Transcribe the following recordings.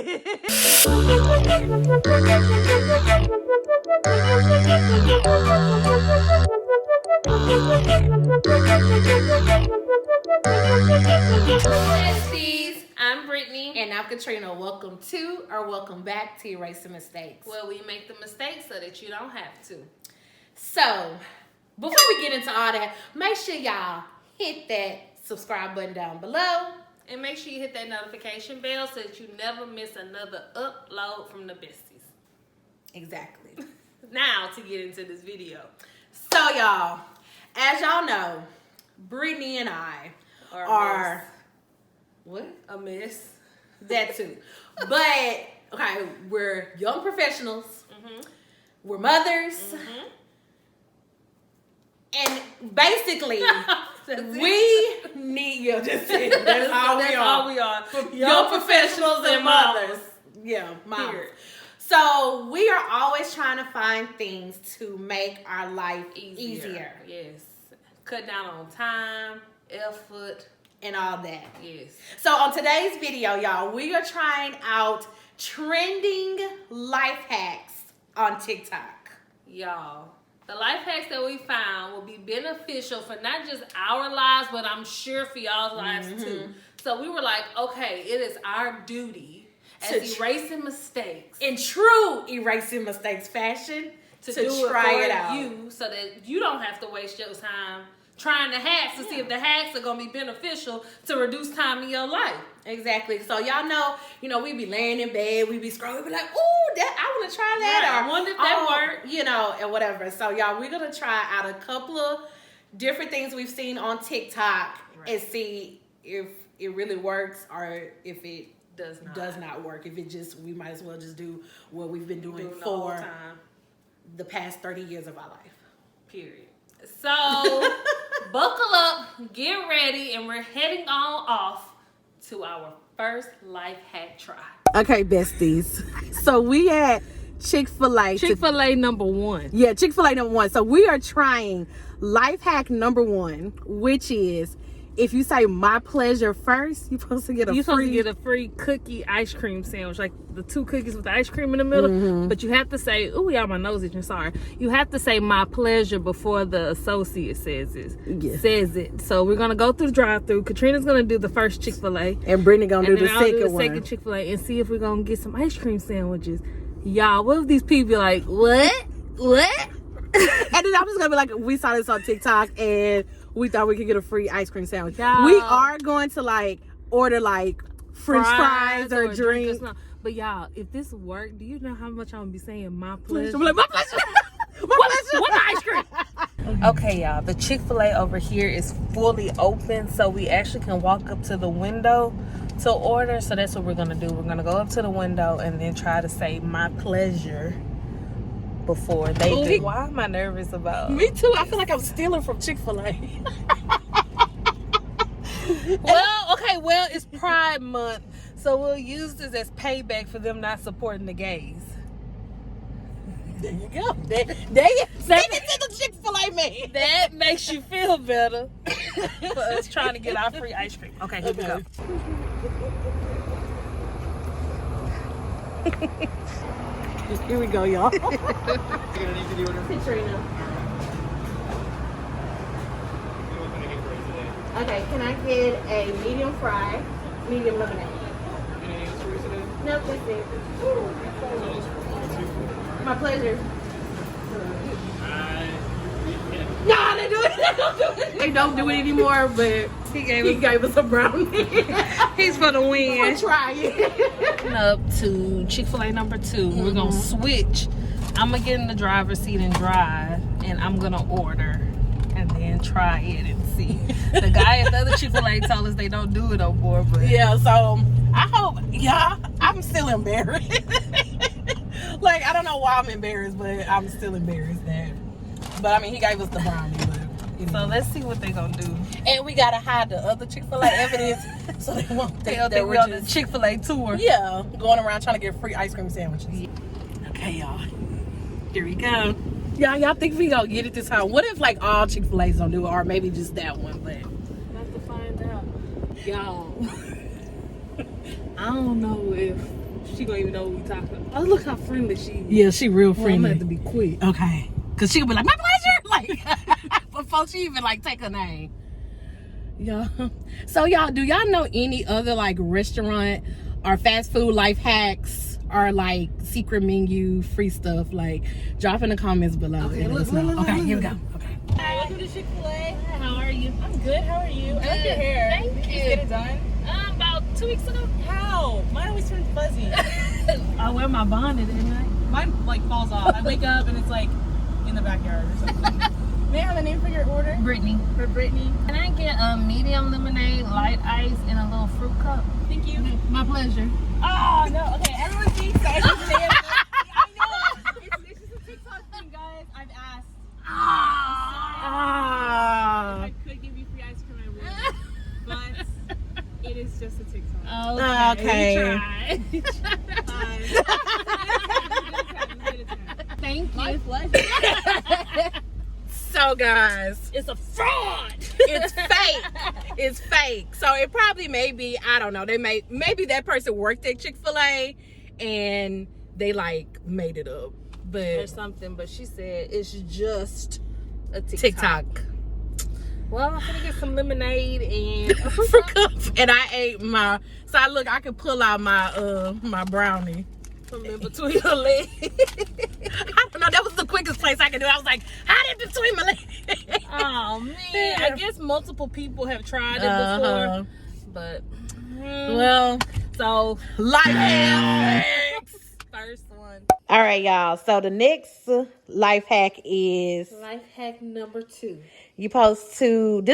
Besties, I'm Brittany. And I'm Katrina. Welcome to or welcome back to Erasing Mistakes. Where we make the mistakes so that you don't have to. So, before we get into all that, make sure y'all hit that subscribe button down below. And make sure you hit that notification bell so that you never miss another upload from the besties. Exactly. Now to get into this video. So y'all, as y'all know, Brittany and I are what? A mess. That too. But okay, we're young professionals. Mm-hmm. We're mothers. Mm-hmm. And basically, we need you. That's it. That's all we are. Young professionals and mothers. Yeah, moms. So we are always trying to find things to make our life easier. Yes. Cut down on time, effort, and all that. Yes. So on today's video, y'all, we are trying out trending life hacks on TikTok. Y'all, the life hacks that we found will be beneficial for not just our lives, but I'm sure for y'all's lives too. So we were like, okay, it is our duty as erasing mistakes, in true erasing mistakes fashion, to try it out. You, so that you don't have to waste your time trying the hacks to see if the hacks are gonna be beneficial to reduce time in your life. Exactly. So y'all know, we be laying in bed, we be scrolling, we be like, ooh, that I want to try that. Right. I wonder if that worked. And whatever. So y'all, we're gonna try out a couple of different things we've seen on TikTok and see if it really works or if it does not work. If it just, we might as well just do what we've been doing for the past 30 years of our life. Period. So buckle up, get ready, and we're heading on off to our first life hack try. Okay, besties. So we at Chick-fil-A. Chick-fil-A number 1. Yeah, Chick-fil-A number 1. So we are trying life hack number 1, which is if you say my pleasure first, you're supposed to get a free cookie ice cream sandwich, like the 2 cookies with the ice cream in the middle. But you have to say, ooh, y'all, my nose itching, sorry. You have to say my pleasure before the associate says it. So we're gonna go through the drive-through. Katrina's gonna do the first Chick-fil-A, and Brittany gonna do the second Chick-fil-A, and see if we're gonna get some ice cream sandwiches. Y'all, what if these people like, what? And then I'm just gonna be like, we saw this on TikTok and we thought we could get a free ice cream sandwich. Y'all, we are going to order French fries or drinks. But y'all, if this worked, do you know how much I'm gonna be saying my pleasure? I'm like, my pleasure. What the ice cream? Okay, y'all, the Chick-fil-A over here is fully open, so we actually can walk up to the window to order. So that's what we're gonna do. We're gonna go up to the window and then try to say my pleasure before they do. Why am I nervous about Me too. I feel like I'm stealing from Chick-fil-A. Well, it's Pride Month, so we'll use this as payback for them not supporting the gays. There you go. There you send it to the Chick-fil-A man. That makes you feel better for us trying to get our free ice cream. Okay, here we go. Here we go, y'all. Katrina. Okay, can I get a medium fry, medium lemonade? Anything else for you today? No, that's it. My pleasure. No, they don't do it. They don't do it anymore, but he gave us a brownie. He's for the win. We'll try it. Up to Chick-fil-A number 2. We're gonna switch. I'm gonna get in the driver's seat and drive, and I'm gonna order and then try it and see. The guy at the other Chick-fil-A told us they don't do it no more, but yeah, so I hope, I'm still embarrassed. I don't know why I'm embarrassed, but I'm still embarrassed but I mean, he gave us the brownie, but so let's see what they gonna do. And we gotta hide the other Chick-fil-A evidence so they won't think that we're on the Chick-fil-A tour. Yeah, going around trying to get free ice cream sandwiches. Okay, y'all. Here we go. Y'all think we gonna get it this time? What if all Chick-fil-A's don't do it, or maybe just that one? But we'll have to find out. Y'all, I don't know if she gonna even know what we talking about. Oh, look how friendly she is. Yeah, she real Well, I'm friendly. gonna have to be quick. Okay. Cause she could be like, my pleasure. Like, before she even like take her name. Y'all. So y'all, do y'all know any other like restaurant or fast food life hacks or like secret menu free stuff? Like, drop in the comments below. Okay, and let us look, know. look, Okay, look, here we look. go. Okay. Hi, welcome to Chick-fil-A. How are you? I'm good. How are you? I like Good. your hair. Thank Did you. you get it done? About 2 weeks ago. How? Mine always turns fuzzy. I wear my bonnet, didn't I? Mine like falls off. I wake up and it's like in the backyard or something. May I have a name for your order? Brittany. For Brittany. Can I get a medium lemonade, light ice, and a little fruit cup? Thank you. My pleasure. Oh no. Okay. Everyone thinks that I should say it. I know. It's just a TikTok thing, guys. I've asked. Ah. If I could give you free ice cream, I would. But it is just a TikTok. Okay. We tried. Thank you. My pleasure. So guys, It's a fraud. it's fake. It's fake. So it probably may be, I don't know, maybe that person worked at Chick-fil-A and they like made it up. Or But something, but she said it's just a TikTok. Well, I'm gonna get some lemonade and a fruit Fruit cup cup. And I ate my, so I could pull out my my brownie. from in between her legs. I don't know, that was the quickest place I could do it. I was like, how did between my legs? Oh man, I guess multiple people have tried it before, but Well, so life hacks. first one, All right, y'all. So the next life hack is life hack number 2. this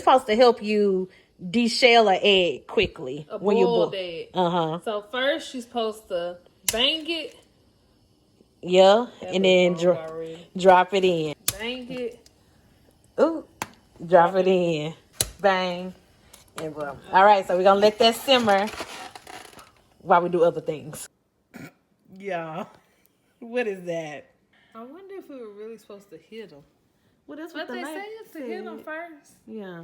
supposed to help you deshell an egg quickly A when you boiled boil. egg. Uh-huh. So first, she's supposed to bang it. Yeah, That and was then wrong already. drop it in. Bang it. Ooh, drop it in. Bang. And boom. All right, so we're going to let that simmer while we do other things. Yeah. What is that? I wonder if we were really supposed to hit them. Well, that's What they say is to hit them first. Yeah.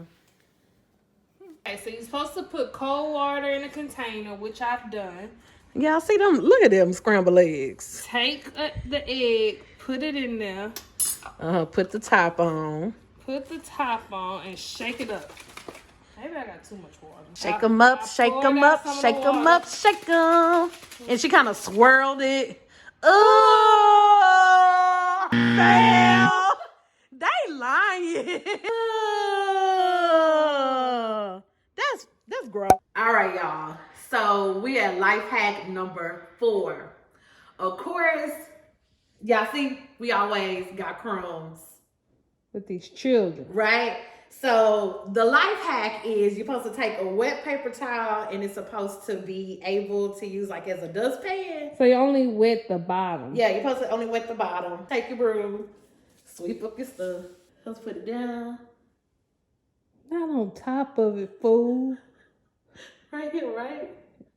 Okay, so you're supposed to put cold water in a container, which I've done. Y'all see them? Look at them scrambled eggs. Take the egg, put it in there, Put the top on. put the top on, and shake it up. Maybe I got too much water. Shake them up, I shake poured them out up, some of the shake them water. up, shake them. And she kind of swirled it. Oh, fail. They lying. Oh, that's gross. All right, y'all. So we at life hack number 4. Of course, y'all see, we always got crumbs. With these children. Right? So the life hack is you're supposed to take a wet paper towel and it's supposed to be able to use like as a dustpan. So you only wet the bottom. Yeah, you're supposed to only wet the bottom. Take your broom, sweep up your stuff. Let's put it down. Not on top of it, fool. Right here, right?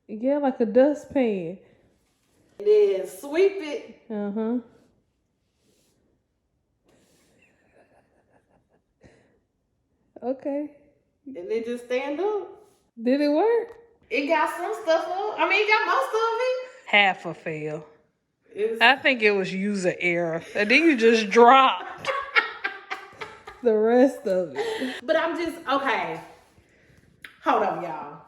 Yeah, like a dustpan. And then sweep it. Uh-huh. Okay. And then just stand up. Did it work? It got some stuff up. I mean, it got most of it. Half a fail. It's, I think it was user error. And then you just dropped the rest of it. but I'm just, okay. Hold on, y'all.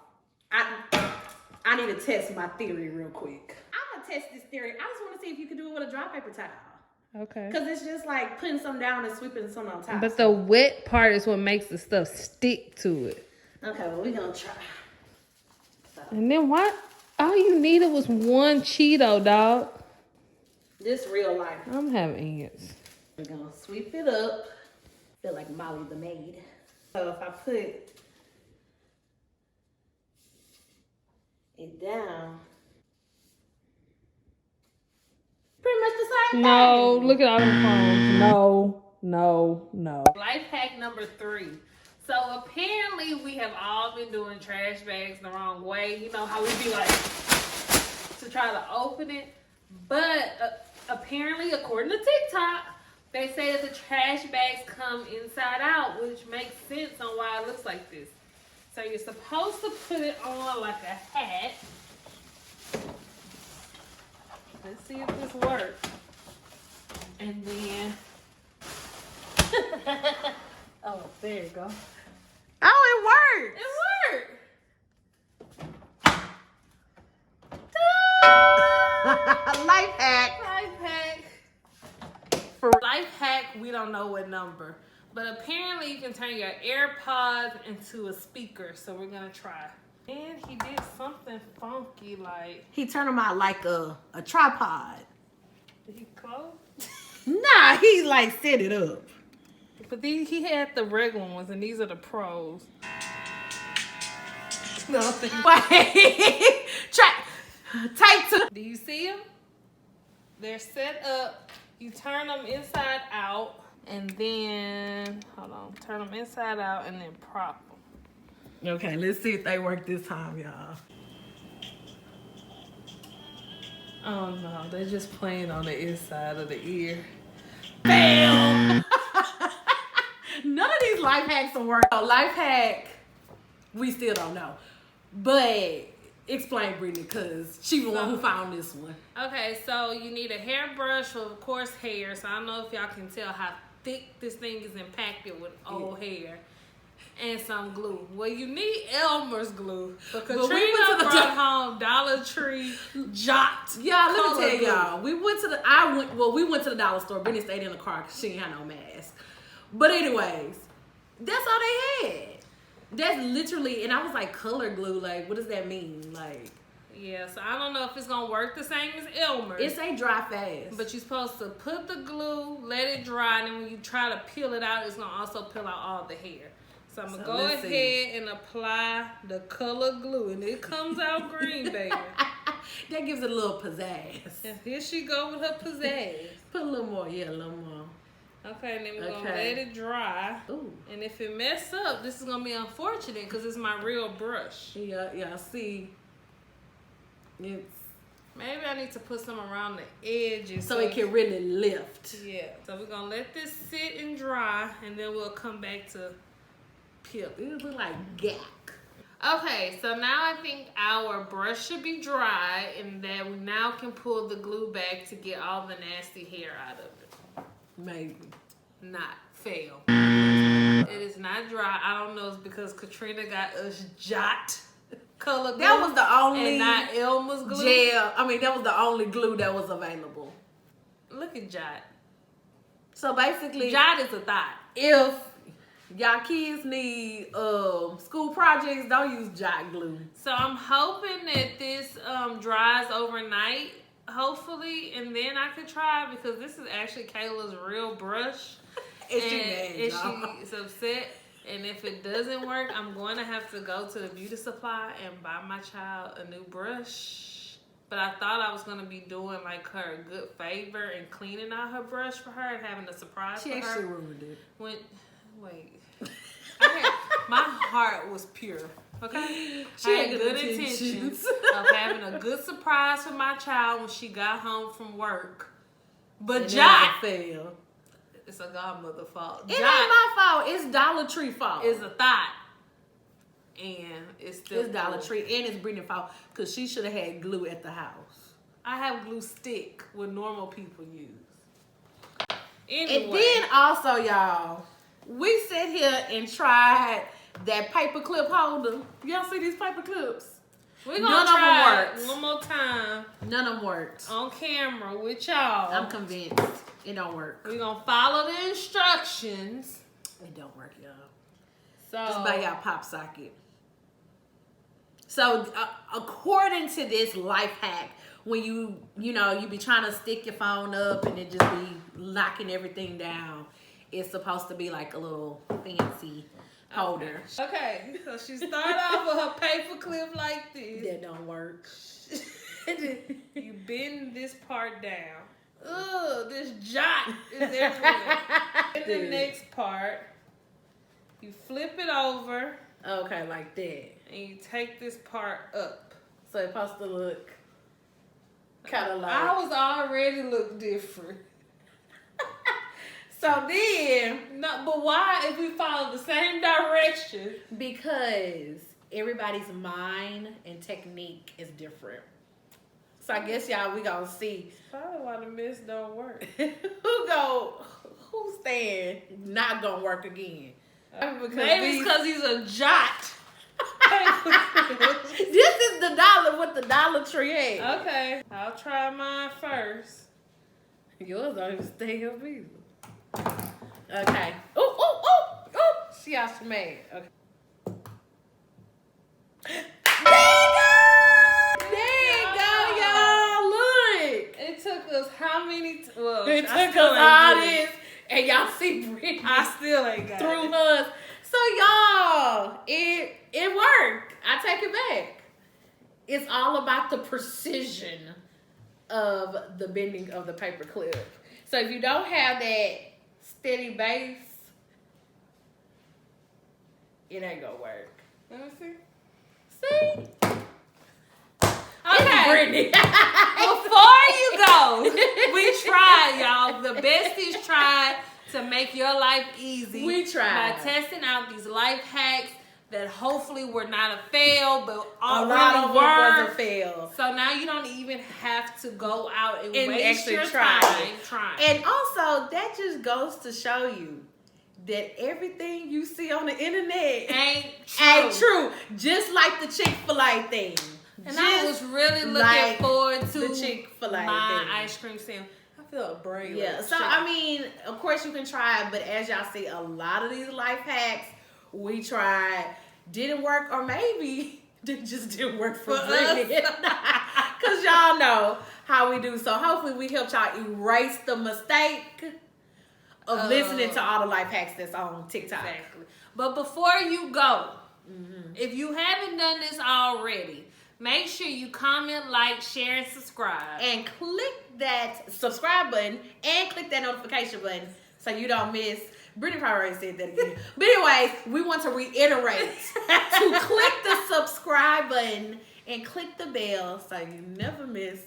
I need to test my theory real quick. I'm going to test this theory. I just want to see if you can do it with a dry paper towel. Okay. Because it's just like putting some down and sweeping some on top. But the wet part is what makes the stuff stick to it. Okay, well, we're going to try. And then what? All you needed was one Cheeto, dog. This real life. I'm having ants. We're going to sweep it up. Feel like Molly the maid. So if I put it down, pretty much the same No, thing. look at all them phones. No. Life hack number 3. So apparently we have all been doing trash bags the wrong way. You know how we be like to try to open it. But apparently, according to TikTok, they say that the trash bags come inside out, which makes sense on why it looks like this. So you're supposed to put it on like a hat. Let's see if this works. And then, oh, there you go. Oh, it worked. It worked. Life hack. Life hack. For Life hack, we don't know what number. But apparently you can turn your AirPods into a speaker. So we're going to try. And he did something funky like... he turned them out like a tripod. Did he close? Nah, he like set it up. But he had the regular ones, and these are the pros. Nothing. Wait. Take two. Do you see them? They're set up. You turn them inside out, and then, hold on, turn them inside out, and then prop them. Okay, let's see if they work this time, y'all. Oh no, they're just playing on the inside of the ear. Bam! None of these life hacks will work. So life hack, we still don't know. But explain, Brittany, because she the one who found this one. Okay, so you need a hairbrush with, of course, hair. So I don't know if y'all can tell how thick this thing is impacted with old hair. And some glue. Well, you need Elmer's glue. But Katrina brought home Dollar Tree Jot. Yeah, let me tell glue. y'all. We went to the dollar store. Brittany stayed in the car because she ain't had no mask. But anyways, that's all they had. That's literally, and I was like, color glue. Like, what does that mean? Like, Yeah, so I don't know if it's going to work the same as Elmer's. it say dry fast. But you're supposed to put the glue, let it dry, and then when you try to peel it out, it's going to also peel out all the hair. So I'm going to go ahead and apply the color glue. And it comes out green, baby. That gives it a little pizzazz. And here she go with her pizzazz. Put a little more, yeah, a little more. Okay, and then we're going to let it dry. Ooh. And if it mess up, this is going to be unfortunate because it's my real brush. Yeah, see. It's Maybe I need to put some around the edges. so it can really lift. Yeah. So we're going to let this sit and dry, and then we'll come back to peel. It look like gack. Okay, so now I think our brush should be dry, and that we now can pull the glue back to get all the nasty hair out of it. Maybe. Not fail. It is not dry. I don't know. It's because Katrina got us Jot color glue. That was the only and not Elmer's glue. gel. I mean, that was the only glue that was available. Look at Jot. So basically, Jot is a thought. if y'all kids need school projects, don't use Jot glue. So I'm hoping that this dries overnight, hopefully, and then I could try, because this is actually Kayla's real brush. And she mad, y'all. she's upset. And if it doesn't work, I'm going to have to go to the beauty supply and buy my child a new brush. But I thought I was going to be doing like her a good favor and cleaning out her brush for her and having a surprise She for actually her. ruined it. Wait. My heart was pure. Okay? She I had had good intentions of having a good surprise for my child when she got home from work. But And Jot, it was a fail. it's a godmother fault. It ain't my fault. It's Dollar Tree fault. Is a thought. And it's still It's Dollar glue. Tree, and it's Brittany's fault because she should have had glue at the house. I have glue stick, what normal people use. Anyway. And then also, y'all, we sit here and tried that paper clip holder. Y'all see these paper clips? we're none gonna of them try worked. it one more time None of them worked. on camera with y'all. I'm convinced it don't work. We're gonna follow the instructions. It don't work, y'all. So Just buy y'all pop socket. So according to this life hack, when you be trying to stick your phone up and it just be locking everything down, it's supposed to be like a little fancy holder. Okay, so she started off with her paper clip like this. That don't work. You bend this part down. Ugh, this Jot is everywhere. And the next part, you flip it over Okay, like that. and you take this part up. So it's supposed to look kind of like. Ours already look different. So then, No, but why if we follow the same direction? because everybody's mind and technique is different. So I guess y'all, we gonna see Probably why the mist don't work. who's staying not gonna work again. Maybe it's because he's a jot. This is the dollar with the Dollar Tree at. Okay, I'll try mine first. Yours don't even stay up either. Okay. Ooh, ooh, ooh, ooh. See how she made. Okay. There you go, y'all. Look. It took us how many? Well, It I took still us ain't all get it. this, and y'all see Brittany I still ain't got through it. us. So y'all, it worked. I take it back. It's all about the precision of the bending of the paper clip. So if you don't have that steady base, it ain't gonna work. Let me see. See? Okay. Brittany. Before you go, we tried, y'all. The besties tried to make your life easy. We tried. By testing out these life hacks that hopefully were not a fail, but A really lot of were. them was a fail. So now you don't even have to go out and And waste actually your try time it. trying. And also, that just goes to show you that everything you see on the internet ain't true. ain't true. Just like the Chick-fil-A thing. And I was really looking like forward to the Chick-fil-A my thing. ice cream sandwich. I feel a brain. Yeah, so I mean, of course you can try it, but as y'all see, a lot of these life hacks we tried didn't work, or maybe they just didn't work for us. Because y'all know how we do. So hopefully we helped y'all erase the mistake of listening to all the life hacks that's on TikTok. Exactly. But before you go, if you haven't done this already, make sure you comment, like, share, and subscribe. And click that subscribe button and click that notification button so you don't miss. Brittany probably already said that again. But anyways, we want to reiterate to click the subscribe button and click the bell so you never miss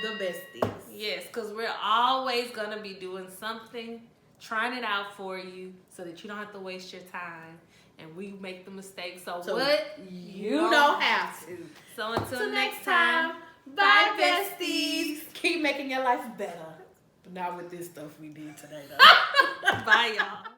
the besties. Yes, because we're always going to be doing something, trying it out for you so that you don't have to waste your time and we make the mistake. So what? You don't have to. So until next time, bye besties. Keep making your life better. But not with this stuff we did today though. Bye, y'all.